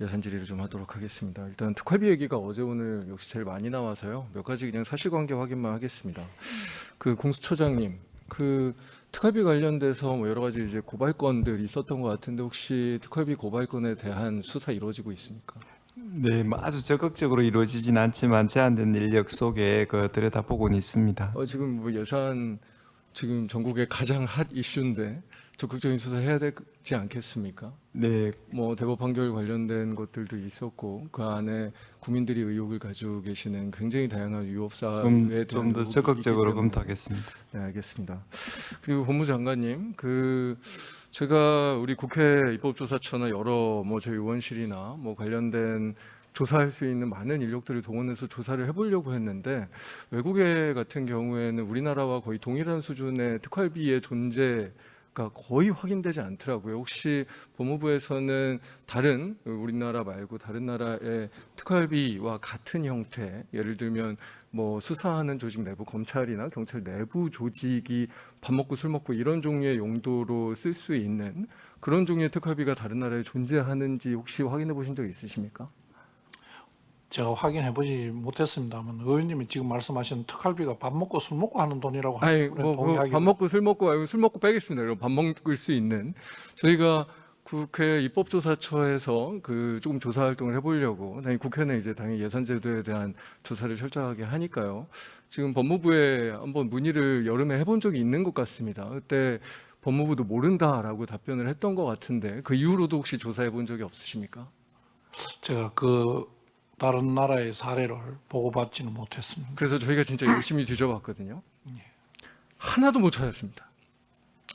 예산 질의를 좀 하도록 하겠습니다. 일단 특활비 얘기가 어제 오늘 역시 제일 많이 나와서요. 몇 가지 그냥 사실관계 확인만 하겠습니다. 그 공수처장님, 그 특활비 관련돼서 뭐 여러 가지 이제 고발건들이 있었던 것 같은데 혹시 특활비 고발건에 대한 수사 이루어지고 있습니까? 네, 뭐 아주 적극적으로 이루어지진 않지만 제한된 인력 속에 들여다보고는 있습니다. 지금 뭐 예산 지금 전국의 가장 핫 이슈인데 적극적인 수사해야 되지 않겠습니까? 네, 뭐 대법 판결 관련된 것들도 있었고 그 안에 국민들이 의혹을 가지고 계시는 굉장히 다양한 위법 사유에 대한 좀 더 의혹이 적극적으로 있기 때문에. 검토하겠습니다. 네, 알겠습니다. 그리고 법무장관님, 제가 우리 국회 입법조사처나 여러 뭐 저희 의원실이나 뭐 관련된 조사할 수 있는 많은 인력들을 동원해서 조사를 해보려고 했는데 외국에 같은 경우에는 우리나라와 거의 동일한 수준의 특활비의 존재가 거의 확인되지 않더라고요. 혹시 법무부에서는 다른 우리나라 말고 다른 나라의 특활비와 같은 형태, 예를 들면 뭐 수사하는 조직 내부 검찰이나 경찰 내부 조직이 밥 먹고 술 먹고 이런 종류의 용도로 쓸 수 있는 그런 종류의 특활비가 다른 나라에 존재하는지 혹시 확인해 보신 적 있으십니까? 제가 확인해 보지 못했습니다만 의원님이 지금 말씀하신 특활비가 밥 먹고 술 먹고 하는 돈이라고 아니 하는 부분에 동의하기 밥 먹고 술 먹고 말고 술 먹고 빼겠습니다. 그럼 밥 먹을 수 있는 저희가 국회 입법조사처에서 조금 조사 활동을 해보려고 당연히 국회는 이제 당연히 예산제도에 대한 조사를 철저하게 하니까요. 지금 법무부에 한번 문의를 여름에 해본 적이 있는 것 같습니다. 그때 법무부도 모른다라고 답변을 했던 것 같은데 그 이후로도 혹시 조사해 본 적이 없으십니까? 제가 다른 나라의 사례를 보고받지는 못했습니다. 그래서 저희가 진짜 열심히 뒤져봤거든요. 하나도 못 찾았습니다.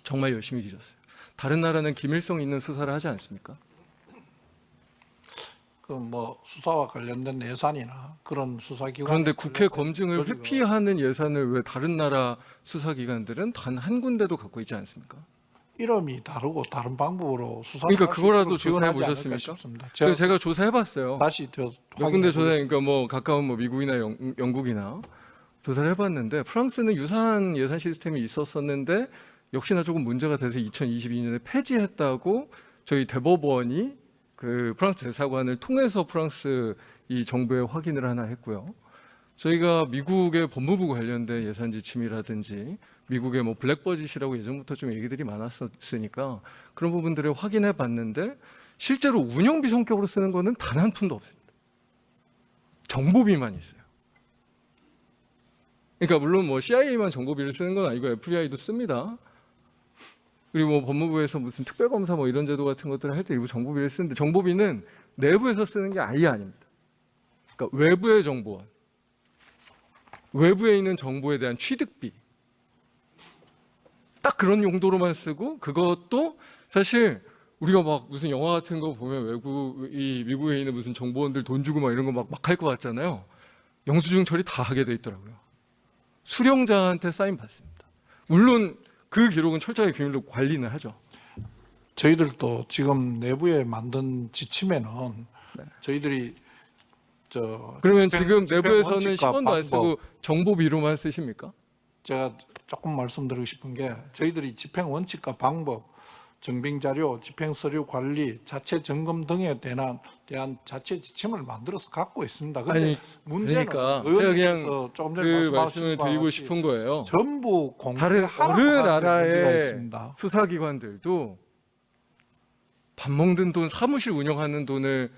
정말 열심히 뒤졌어요. 다른 나라는 기밀성 있는 수사를 하지 않습니까? 뭐 수사와 관련된 예산이나 그런 수사기관 그런데 국회 검증을 회피하는 예산을 왜 다른 나라 수사기관들은 단 한 군데도 갖고 있지 않습니까? 이름이 다르고 다른 방법으로 수사. 그러니까 그거라도 조사해 보셨습니까? 제가 조사해봤어요. 다시 몇 군데 그러니까 뭐 가까운 뭐 미국이나 영국이나 조사를 해봤는데 프랑스는 유사한 예산 시스템이 있었었는데 역시나 조금 문제가 돼서 2022년에 폐지했다고 저희 대법원이 그 프랑스 대사관을 통해서 프랑스 이 정부에 확인을 하나 했고요. 저희가 미국의 법무부 관련된 예산 지침이라든지 미국의 뭐 블랙버짓이라고 예전부터 좀 얘기들이 많았으니까 그런 부분들을 확인해 봤는데 실제로 운영비 성격으로 쓰는 거는 단 한 푼도 없습니다. 정보비만 있어요. 그러니까 물론 뭐 CIA만 정보비를 쓰는 건 아니고 FBI도 씁니다. 그리고 뭐 법무부에서 무슨 특별검사 뭐 이런 제도 같은 것들을 할 때 일부 정보비를 쓰는데 정보비는 내부에서 쓰는 게 아예 아닙니다. 그러니까 외부의 정보원, 외부에 있는 정보에 대한 취득비, 딱 그런 용도로만 쓰고 그것도 사실 우리가 막 무슨 영화 같은 거 보면 미국에 있는 무슨 정보원들 돈 주고 막 이런 거 막 할 것 같잖아요. 영수증 처리 다 하게 돼 있더라고요. 수령자한테 사인 받습니다. 물론 그 기록은 철저하게 비밀로 관리는 하죠. 저희들도 지금 내부에 만든 지침에는 저희들이 그러면 지금 내부에서는 원칙과 10원도 안 쓰고 정보비로만 쓰십니까? 제가 조금 말씀드리고 싶은 게 저희들이 집행 원칙과 방법, 증빙 자료, 집행 서류 관리, 자체 점검 등에 대한 자체 지침을 만들어서 갖고 있습니다. 근데 문제는 그러니까 제가 그냥 조금 전에 말씀을 드리고 싶은 거예요. 전부 다른 공개하라고 어느 하는 문제가 나라의 있습니다. 수사기관들도 밥 먹는 돈, 사무실 운영하는 돈을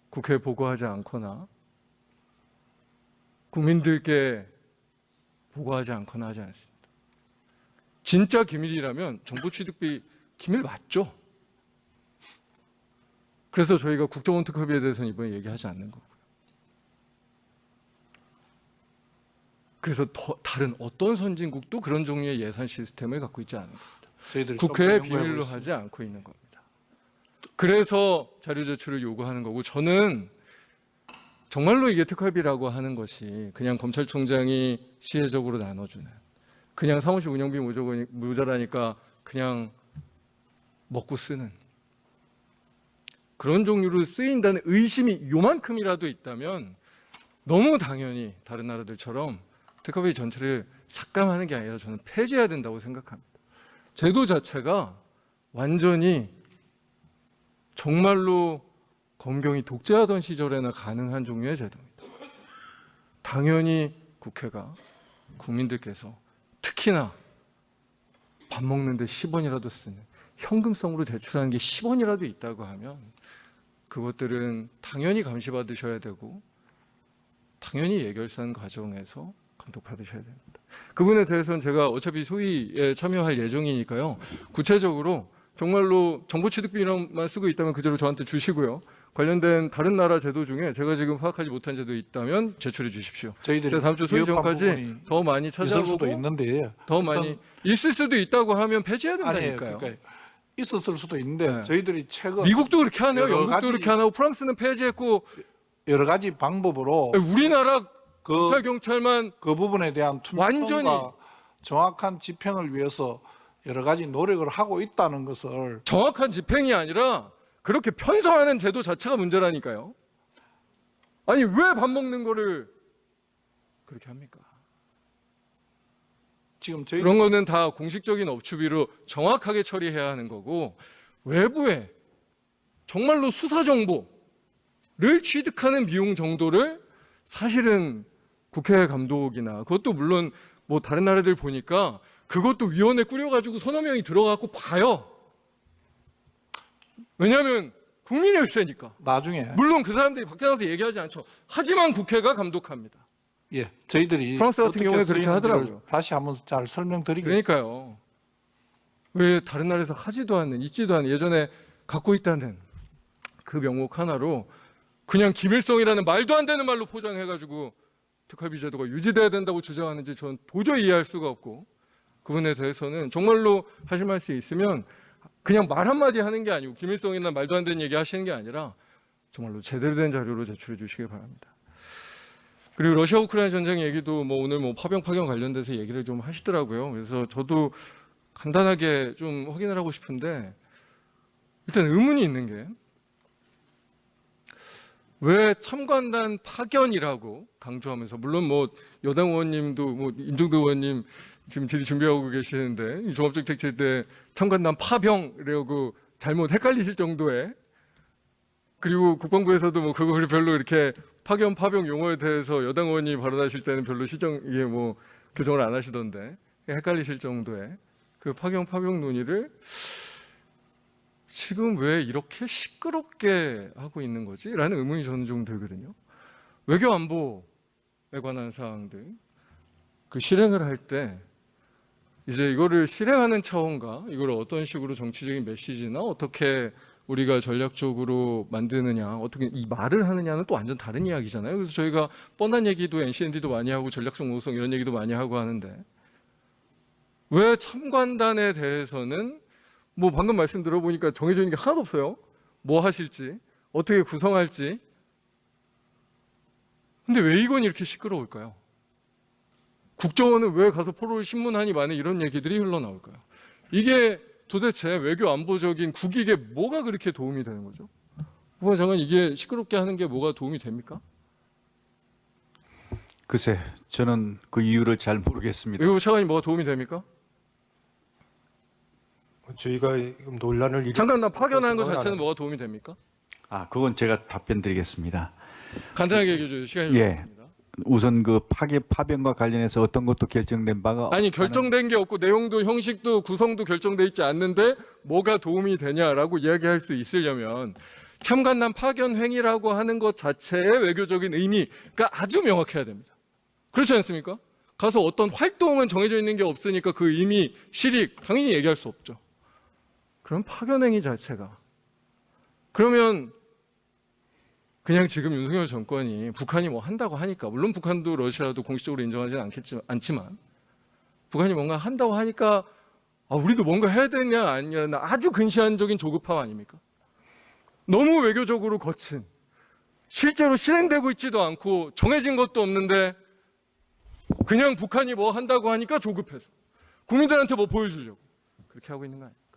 국회에 보고하지 않거나 국민들께 보고하지 않거나 하지 않습니다. 진짜 기밀이라면 정보 취득비 기밀 맞죠? 그래서 저희가 국정원 특활비에 대해서는 이번에 얘기하지 않는 거고요. 그래서 다른 어떤 선진국도 그런 종류의 예산 시스템을 갖고 있지 않은 겁니다. 저희들이 국회에 좀 더 비밀로 연구해보겠습니다. 하지 않고 있는 겁니다. 그래서 자료 제출을 요구하는 거고 저는 정말로 이게 특활비라고 하는 것이 그냥 검찰총장이 시혜적으로 나눠주는 그냥 사무실 운영비 모자라니까 그냥 먹고 쓰는 그런 종류로 쓰인다는 의심이 요만큼이라도 있다면 너무 당연히 다른 나라들처럼 특활비 전체를 삭감하는 게 아니라 저는 폐지해야 된다고 생각합니다. 제도 자체가 완전히 정말로 검경이 독재하던 시절에나 가능한 종류의 제도입니다. 당연히 국회가 국민들께서 특히나 밥 먹는데 10원이라도 쓰는 현금성으로 제출하는 게 10원이라도 있다고 하면 그것들은 당연히 감시받으셔야 되고 당연히 예결산 과정에서 감독받으셔야 됩니다. 그 부분에 대해서는 제가 어차피 소위에 참여할 예정이니까요. 구체적으로 정말로 정보 취득비만 쓰고 있다면 그대로 저한테 주시고요. 관련된 다른 나라 제도 중에 제가 지금 파악하지 못한 제도 있다면 제출해 주십시오. 저희들이 그래서 다음 주 소위 위협한 전까지 부분이 더 많이 있을 수도 찾아보고 있는데 더 많이 있을 수도 있다고 하면 폐지해야 아니에요. 된다니까요. 그러니까 있었을 수도 있는데 네. 저희들이 최근 미국도 그렇게 하네요. 여러 영국도 가지- 그렇게 안 하고 프랑스는 폐지했고 여러 가지 방법으로 우리나라 그 경찰만 부분에 대한 완전히- 투명성과 정확한 집행을 위해서 여러 가지 노력을 하고 있다는 것을 정확한 집행이 아니라 그렇게 편성하는 제도 자체가 문제라니까요. 아니 왜 밥 먹는 거를 그렇게 합니까? 지금 저희 그런 거는 다 공식적인 업추비로 정확하게 처리해야 하는 거고 외부에 정말로 수사 정보를 취득하는 비용 정도를 사실은 국회 감독이나 그것도 물론 뭐 다른 나라들 보니까 그것도 위원회 꾸려가지고 서너 명이 들어가고 봐요. 왜냐하면 국민의 열쇠니까. 나중에 물론 그 사람들이 밖에 나가서 얘기하지 않죠. 하지만 국회가 감독합니다. 예 저희들이 프랑스 같은 어떻게 경우에 그렇게 쓰이는지를 하더라고요. 다시 한번 잘 설명드리겠습니다. 그러니까요. 왜 다른 나라에서 하지도 않는, 있지도 않는, 예전에 갖고 있다는 그 명목 하나로 그냥 김일성이라는 말도 안 되는 말로 포장해가지고 특활비 제도가 유지돼야 된다고 주장하는지 전 도저히 이해할 수가 없고 그 부분에 대해서는 정말로 하실 말씀이 있으면 그냥 말 한마디 하는 게 아니고 김일성이라는 말도 안 되는 얘기 하시는 게 아니라 정말로 제대로 된 자료로 제출해 주시길 바랍니다. 그리고 러시아 우크라이나 전쟁 얘기도 뭐 오늘 뭐 파병 관련돼서 얘기를 좀 하시더라고요. 그래서 저도 간단하게 좀 확인을 하고 싶은데 일단 의문이 있는 게 왜 참관단 파견이라고 강조하면서 물론 뭐 여당 의원님도 뭐 임종도 의원님 지금 질의 준비하고 계시는데 이 종합정책질 때 참관단 파병이라고 잘못 헷갈리실 정도의 그리고 국방부에서도 뭐 그거 별로 이렇게 파견 파병 용어에 대해서 여당 의원이 발언하실 때는 별로 이게 뭐 교정을 안 하시던데 헷갈리실 정도의 그 파견 파병 논의를 지금 왜 이렇게 시끄럽게 하고 있는 거지? 라는 의문이 저는 좀 들거든요. 외교 안보에 관한 사항들 그 실행을 할 때 이제 이거를 실행하는 차원과 이걸 어떤 식으로 정치적인 메시지나 어떻게 우리가 전략적으로 만드느냐 어떻게 이 말을 하느냐는 또 완전 다른 이야기잖아요. 그래서 저희가 뻔한 얘기도 NCND도 많이 하고 전략적 모호성 이런 얘기도 많이 하고 하는데 왜 참관단에 대해서는 뭐 방금 말씀 들어보니까 정해져 있는 게 하나도 없어요. 뭐 하실지 어떻게 구성할지. 근데 왜 이건 이렇게 시끄러울까요? 국정원은 왜 가서 포로를 신문하니 많은 이런 얘기들이 흘러나올까요? 이게 도대체 외교 안보적인 국익에 뭐가 그렇게 도움이 되는 거죠? 후보자 장관 이게 시끄럽게 하는 게 뭐가 도움이 됩니까? 글쎄, 저는 그 이유를 잘 모르겠습니다. 외교부 차관이 뭐가 도움이 됩니까? 저희가 논란을 잠깐 나 파견하는 것 생각은 안 자체는 뭐가 도움이 됩니까? 아, 그건 제가 답변 드리겠습니다. 간단하게 얘기해 주세요. 시간이 예. 없습니다. 우선 그 파병과 관련해서 어떤 것도 결정된 바가 아니 결정된 게 없고 내용도 형식도 구성도 결정돼 있지 않는데 뭐가 도움이 되냐라고 이야기할 수 있으려면 참관단 파견 행위라고 하는 것 자체의 외교적인 의미가 아주 명확해야 됩니다. 그렇지 않습니까? 가서 어떤 활동은 정해져 있는 게 없으니까 그 의미, 실익 당연히 얘기할 수 없죠. 그럼 파견 행위 자체가 그러면 그냥 지금 윤석열 정권이 북한이 뭐 한다고 하니까 물론 북한도 러시아도 공식적으로 인정하지는 않지만 북한이 뭔가 한다고 하니까 우리도 뭔가 해야 되냐 아니냐 아주 근시안적인 조급함 아닙니까? 너무 외교적으로 거친 실제로 실행되고 있지도 않고 정해진 것도 없는데 그냥 북한이 뭐 한다고 하니까 조급해서 국민들한테 뭐 보여주려고 그렇게 하고 있는 거 아닙니까?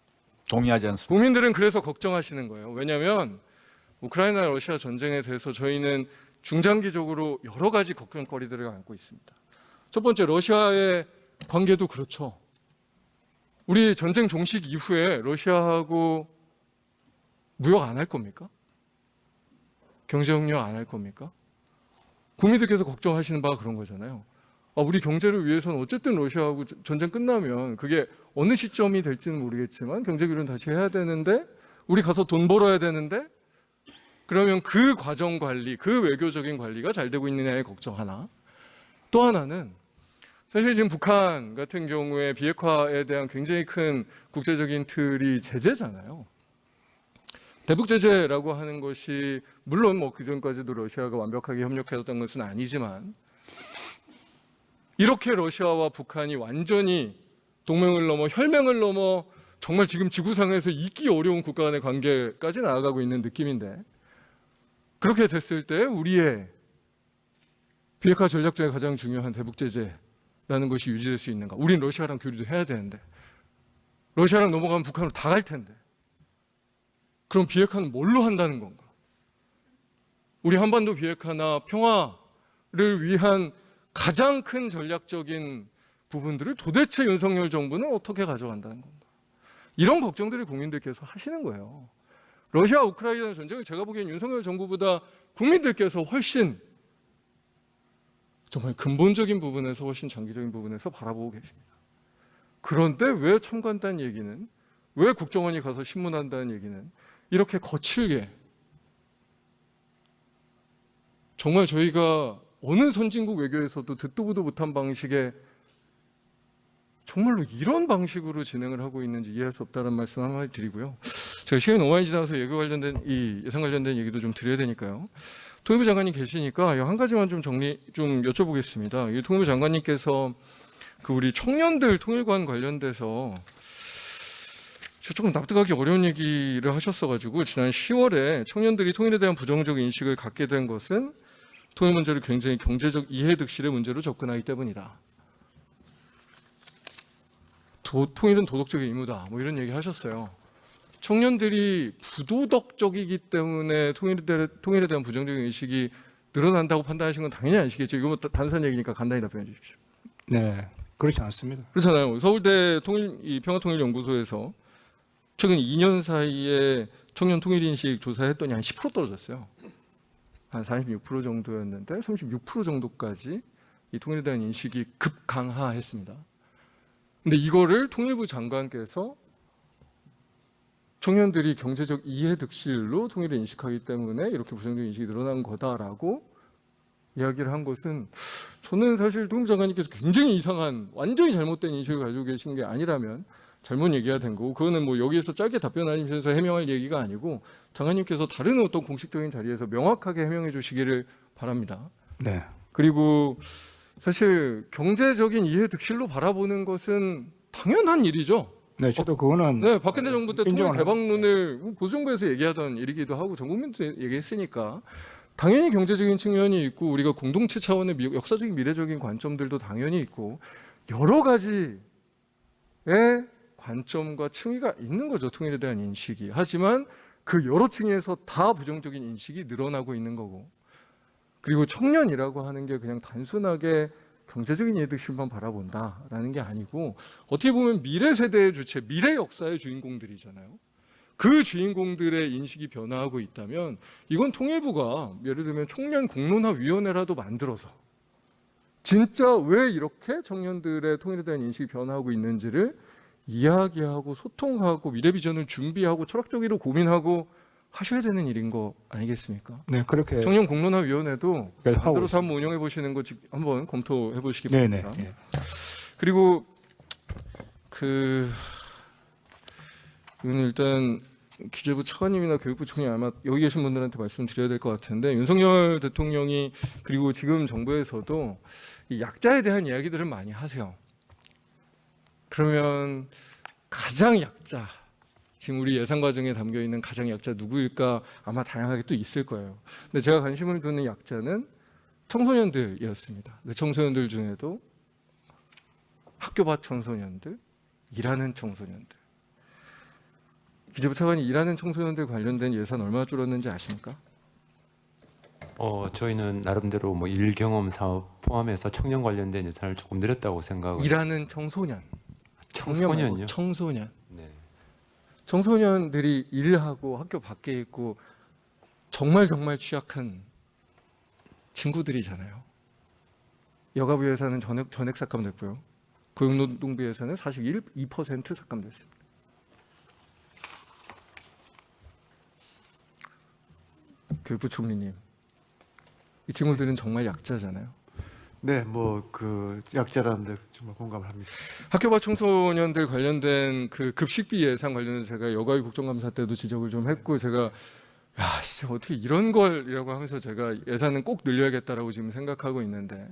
동의하지 않습니다. 국민들은 그래서 걱정하시는 거예요. 왜냐하면 우크라이나 러시아 전쟁에 대해서 저희는 중장기적으로 여러 가지 걱정거리들을 안고 있습니다. 첫 번째 러시아의 관계도 그렇죠. 우리 전쟁 종식 이후에 러시아하고 무역 안 할 겁니까? 경제 협력 안 할 겁니까? 국민들께서 걱정하시는 바가 그런 거잖아요. 우리 경제를 위해서는 어쨌든 러시아하고 전쟁 끝나면 그게 어느 시점이 될지는 모르겠지만 경제 교류는 다시 해야 되는데 우리 가서 돈 벌어야 되는데 그러면 그 과정 관리, 그 외교적인 관리가 잘 되고 있느냐에 걱정 하나. 또 하나는 사실 지금 북한 같은 경우에 비핵화에 대한 굉장히 큰 국제적인 틀이 제재잖아요. 대북 제재라고 하는 것이 물론 뭐 그전까지도 러시아가 완벽하게 협력했던 것은 아니지만 이렇게 러시아와 북한이 완전히 동맹을 넘어 혈맹을 넘어 정말 지금 지구상에서 잊기 어려운 국가 간의 관계까지 나아가고 있는 느낌인데 그렇게 됐을 때 우리의 비핵화 전략 중에 가장 중요한 대북 제재라는 것이 유지될 수 있는가? 우린 러시아랑 교류도 해야 되는데 러시아랑 넘어가면 북한으로 다 갈 텐데 그럼 비핵화는 뭘로 한다는 건가? 우리 한반도 비핵화나 평화를 위한 가장 큰 전략적인 부분들을 도대체 윤석열 정부는 어떻게 가져간다는 건가? 이런 걱정들을 국민들께서 하시는 거예요. 러시아 우크라이나 전쟁을 제가 보기엔 윤석열 정부보다 국민들께서 훨씬 정말 근본적인 부분에서 훨씬 장기적인 부분에서 바라보고 계십니다. 그런데 왜 참관한다는 얘기는, 왜 국정원이 가서 신문한다는 얘기는 이렇게 거칠게 정말 저희가 어느 선진국 외교에서도 듣도 보도 못한 방식의 정말로 이런 방식으로 진행을 하고 있는지 이해할 수 없다는 말씀 한마디 드리고요. 제가 시간이 너무 많이 지나서 예고 관련된 이 예산 관련된 얘기도 좀 드려야 되니까요. 통일부 장관님 계시니까 한 가지만 좀 여쭤보겠습니다. 이 통일부 장관님께서 그 우리 청년들 통일관 관련돼서 조금 납득하기 어려운 얘기를 하셨어가지고 지난 10월에 청년들이 통일에 대한 부정적 인식을 갖게 된 것은 통일 문제를 굉장히 경제적 이해득실의 문제로 접근하기 때문이다. 통일은 도덕적인 의무다. 뭐 이런 얘기 하셨어요. 청년들이 부도덕적이기 때문에 통일에 대한 부정적인 인식이 늘어난다고 판단하신 건 당연히 아시겠죠. 이거 뭐 단순한 얘기니까 간단히 답변해 주십시오. 네, 그렇지 않습니다. 그렇잖아요. 서울대 평화통일연구소에서 최근 2년 사이에 청년 통일 인식 조사했더니 한 10% 떨어졌어요. 한 46% 정도였는데 36% 정도까지 이 통일에 대한 인식이 급강하했습니다. 근데 이거를 통일부 장관께서 청년들이 경제적 이해득실로 통일을 인식하기 때문에 이렇게 부정적 인식이 늘어난 거다라고 이야기를 한 것은 저는 사실 통일부 장관님께서 굉장히 이상한 완전히 잘못된 인식을 가지고 계신 게 아니라면 잘못 얘기가 된 거고 그거는 뭐 여기에서 짧게 답변하시면서 해명할 얘기가 아니고 장관님께서 다른 어떤 공식적인 자리에서 명확하게 해명해 주시기를 바랍니다. 네, 그리고 사실 경제적인 이해득실로 바라보는 것은 당연한 일이죠. 네, 저도 그거는 네, 박근혜 정부 때 통일 인정을 대박론을 보수정부에서 얘기하던 일이기도 하고 전 국민도 얘기했으니까 당연히 경제적인 측면이 있고 우리가 공동체 차원의 역사적인 미래적인 관점들도 당연히 있고 여러 가지의 관점과 층위가 있는 거죠. 통일에 대한 인식이. 하지만 그 여러 층에서 다 부정적인 인식이 늘어나고 있는 거고 그리고 청년이라고 하는 게 그냥 단순하게 경제적인 이해득실만 바라본다라는 게 아니고 어떻게 보면 미래 세대의 주체, 미래 역사의 주인공들이잖아요. 그 주인공들의 인식이 변화하고 있다면 이건 통일부가 예를 들면 청년 공론화위원회라도 만들어서 진짜 왜 이렇게 청년들의 통일에 대한 인식이 변화하고 있는지를 이야기하고 소통하고 미래 비전을 준비하고 철학적으로 고민하고 하셔야 되는 일인 거 아니겠습니까? 네, 그렇게 청년 공론화위원회도 하고 만들어서 한번 운영해 보시는 거 한번 검토해 보시기 네네. 바랍니다. 그리고 이거는 일단 기재부 차관님이나 교육부총리 아마 여기 계신 분들한테 말씀드려야 될 것 같은데 윤석열 대통령이 그리고 지금 정부에서도 이 약자에 대한 이야기들을 많이 하세요. 그러면 가장 약자 지금 우리 예산 과정에 담겨 있는 가장 약자 누구일까 아마 다양하게 또 있을 거예요. 근데 제가 관심을 두는 약자는 청소년들이었습니다. 그 청소년들 중에도 학교 밖 청소년들, 일하는 청소년들. 기재부 차관이 일하는 청소년들 관련된 예산 얼마 줄었는지 아십니까? 저희는 나름대로 뭐 일 경험 사업 포함해서 청년 관련된 예산을 조금 늘렸다고 생각을. 일하는 청소년. 청소년요? 청소년. 네. 청소년들이 일하고 학교 밖에 있고 정말 취약한 친구들이잖아요. 여가부 예산은 전액 삭감됐고요. 고용노동부 예산은 42% 삭감됐습니다. 그 부총리님, 이 친구들은 정말 약자잖아요. 네, 뭐 그 약자라는데 정말 공감을 합니다. 학교 밖 청소년들 관련된 그 급식비 예산 관련해서 제가 여가위 국정감사 때도 지적을 좀 했고, 제가 야, 진짜 어떻게 이런 걸이라고 하면서 제가 예산은 꼭 늘려야겠다라고 지금 생각하고 있는데,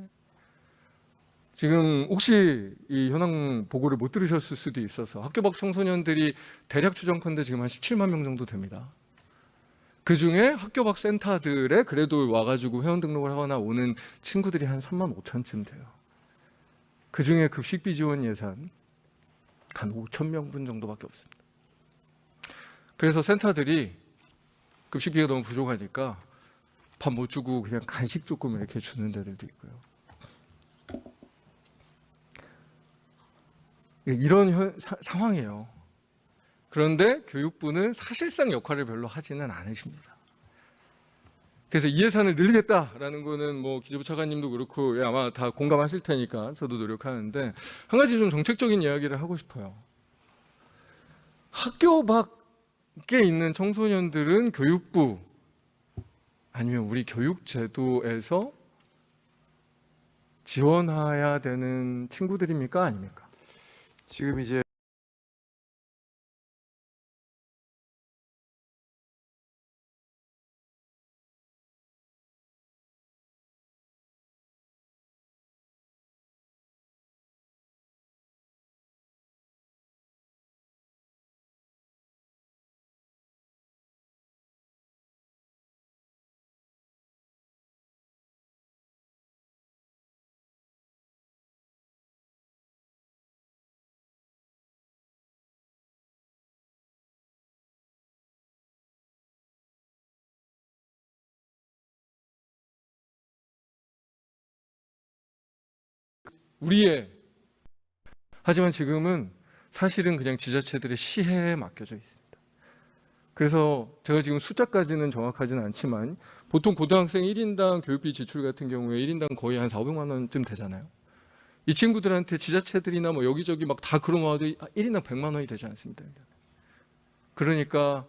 지금 혹시 이 현황 보고를 못 들으셨을 수도 있어서 학교 밖 청소년들이 대략 추정컨대 지금 한 17만 명 정도 됩니다. 그 중에 학교 밖 센터들에 그래도 와가지고 회원 등록을 하거나 오는 친구들이 한 3만 5천쯤 돼요. 그 중에 급식비 지원 예산 한 5천 명분 정도밖에 없습니다. 그래서 센터들이 급식비가 너무 부족하니까 밥 못 주고 그냥 간식 조금 이렇게 주는 데들도 있고요. 이런 상황이에요. 그런데 교육부는 사실상 역할을 별로 하지는 않으십니다. 그래서 이 예산을 늘리겠다라는 거는 뭐 기재부 차관님도 그렇고 아마 다 공감하실 테니까 저도 노력하는데, 한 가지 좀 정책적인 이야기를 하고 싶어요. 학교 밖에 있는 청소년들은 교육부 아니면 우리 교육제도에서 지원해야 되는 친구들입니까? 아닙니까? 지금 이제 우리의, 하지만 지금은 사실은 그냥 지자체들의 시혜에 맡겨져 있습니다. 그래서 제가 지금 숫자까지는 정확하지는 않지만 보통 고등학생 1인당 교육비 지출 같은 경우에 1인당 거의 한 400만 원쯤 되잖아요. 이 친구들한테 지자체들이나 뭐 여기저기 막 다 끌어모아도 1인당 100만 원이 되지 않습니다. 그러니까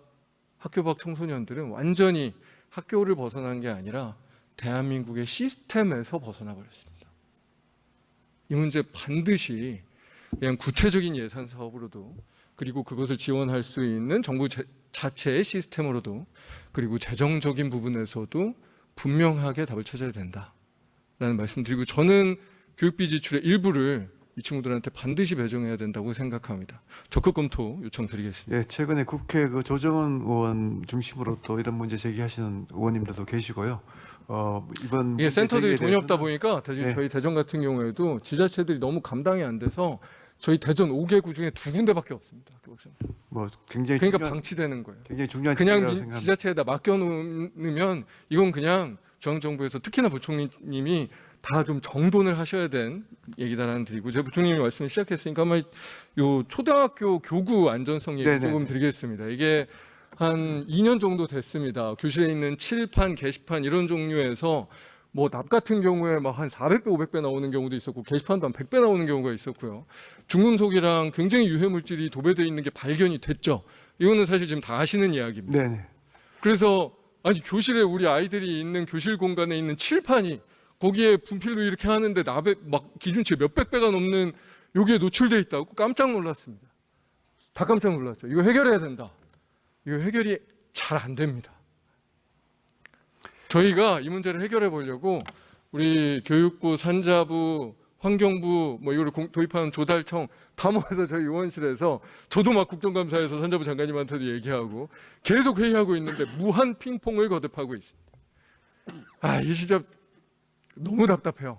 학교 밖 청소년들은 완전히 학교를 벗어난 게 아니라 대한민국의 시스템에서 벗어나 버렸습니다. 이 문제 반드시 그냥 구체적인 예산 사업으로도, 그리고 그것을 지원할 수 있는 정부 자체의 시스템으로도, 그리고 재정적인 부분에서도 분명하게 답을 찾아야 된다라는 말씀드리고, 저는 교육비 지출의 일부를 이 친구들한테 반드시 배정해야 된다고 생각합니다. 적극 검토 요청드리겠습니다. 예, 최근에 국회 그 조정원 의원 중심으로 또 이런 문제 제기하시는 의원님들도 계시고요. 이번 예, 센터들이 돈이 없다 대해서는- 보니까 네. 저희 대전 같은 경우에도 지자체들이 너무 감당이 안 돼서 저희 대전 5개구 중에 2군데밖에 없습니다. 뭐 굉장히 그러니까 중요한, 방치되는 거예요. 굉장히 중요한 그냥 지적이라고 생각합니다. 지자체에다 맡겨놓으면 이건 그냥 중앙정부에서 특히나 부총리님이 다 좀 정돈을 하셔야 된 얘기다라는 드리고, 제 부총리님이 말씀을 시작했으니까 아마 요 초등학교 교구 안전성 얘기 네네. 조금 드리겠습니다. 이게 한 2년 정도 됐습니다. 교실에 있는 칠판, 게시판 이런 종류에서 뭐 납 같은 경우에 막 한 400배, 500배 나오는 경우도 있었고, 게시판도 한 100배 나오는 경우가 있었고요. 중금속이랑 굉장히 유해 물질이 도배되어 있는 게 발견이 됐죠. 이거는 사실 지금 다 아시는 이야기입니다. 네네. 그래서 아니 교실에 우리 아이들이 있는 교실 공간에 있는 칠판이 거기에 분필로 이렇게 하는데 납에 막 기준치 몇백 배가 넘는 여기에 노출돼 있다고 깜짝 놀랐습니다. 다 깜짝 놀랐죠. 이거 해결해야 된다. 이거 해결이 잘 안 됩니다. 저희가 이 문제를 해결해 보려고 우리 교육부, 산자부, 환경부 뭐 이거를 도입하는 조달청 다 모아서 저희 의원실에서, 저도 막 국정감사에서 산자부 장관님한테도 얘기하고 계속 회의하고 있는데 무한 핑퐁을 거듭하고 있습니다. 아, 이 시절 너무 답답해요.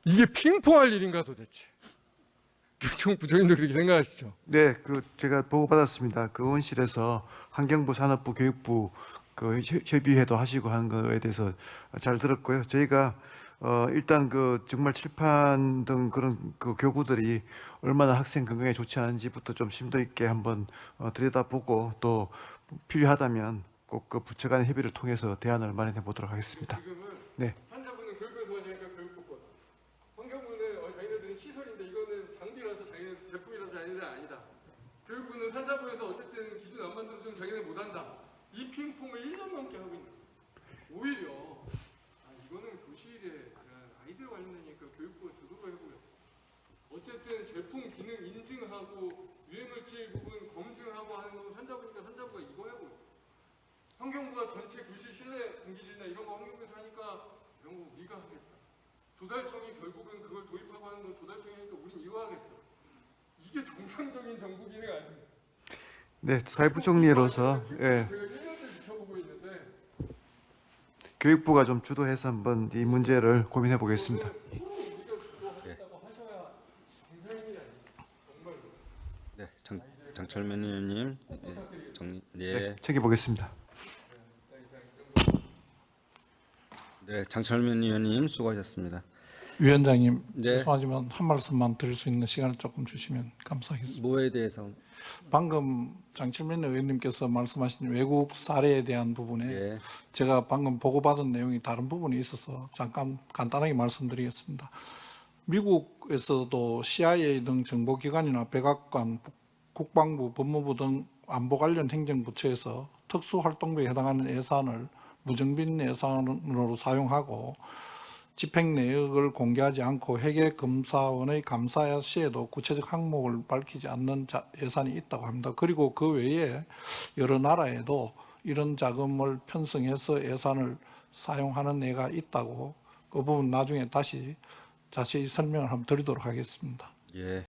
이게 핑퐁할 일인가 도대체. 부총님도 그렇게 생각하시죠? 네, 그 제가 보고 받았습니다. 그 의원실에서 환경부, 산업부, 교육부 그 협의회도 하시고 하는 거에 대해서 잘 들었고요. 저희가 일단 그 정말 칠판 등 그런 그 교구들이 얼마나 학생 건강에 좋지 않은지부터 좀 심도 있게 한번 들여다보고, 또 필요하다면 꼭 꼭 그 부처 간의 협의를 통해서 대안을 마련해 보도록 하겠습니다. 지금은 네. 산자부는 교육부에서 하니까 교육부 거다. 환경부는 자기네들은 시설인데 이거는 장비라서 자기네 제품이라서 자기네들 아니다. 교육부는 산자부에서 어쨌든 기준 안 만들어주면 자기네 못한다. 이 핑퐁을 1년 넘게 하고 있는 거예요. 오히려 이거는 교실에 대한 아이디어 관련되니까 교육부가 주도를 해보려. 어쨌든 제품 기능 인증하고 유해물질 부분 검증하고 하는 건 산자부니까 산자부가 이거 해보려. 환경부가 전체 교실 실내 공기질이나 이런 거 환경부에서 하니까 이런 거 우리가 하겠다. 조달청이 결국은 그걸 도입하고 하는 건 조달청이 하니까 우린 이거 하겠다. 이게 정상적인 정부 기능 아닙니까? 네, 사회부총리로서 예, 제가 1년째 지켜보고 있는데 교육부가 좀 주도해서 한번 이 문제를 고민해 보겠습니다. 서로 우리가 주도하겠다고 하셔야 정상인이 아니에요. 정말로. 네, 장철면 의원님 정리. 네, 챙겨보겠습니다. 네, 장철면 의원님 수고하셨습니다. 위원장님 네. 죄송하지만 한 말씀만 드릴 수 있는 시간을 조금 주시면 감사하겠습니다. 뭐에 대해서? 방금 장철민 의원님께서 말씀하신 외국 사례에 대한 부분에 예. 제가 방금 보고받은 내용이 다른 부분이 있어서 잠깐 간단하게 말씀드리겠습니다. 미국에서도 CIA 등 정보기관이나 백악관, 국방부, 법무부 등 안보 관련 행정부처에서 특수활동비에 해당하는 예산을 무정빈 예산으로 사용하고 집행 내역을 공개하지 않고 회계검사원의 감사 시에도 구체적 항목을 밝히지 않는 예산이 있다고 합니다. 그리고 그 외에 여러 나라에도 이런 자금을 편성해서 예산을 사용하는 예가 있다고 그 부분 나중에 다시 자세히 설명을 한번 드리도록 하겠습니다. 예.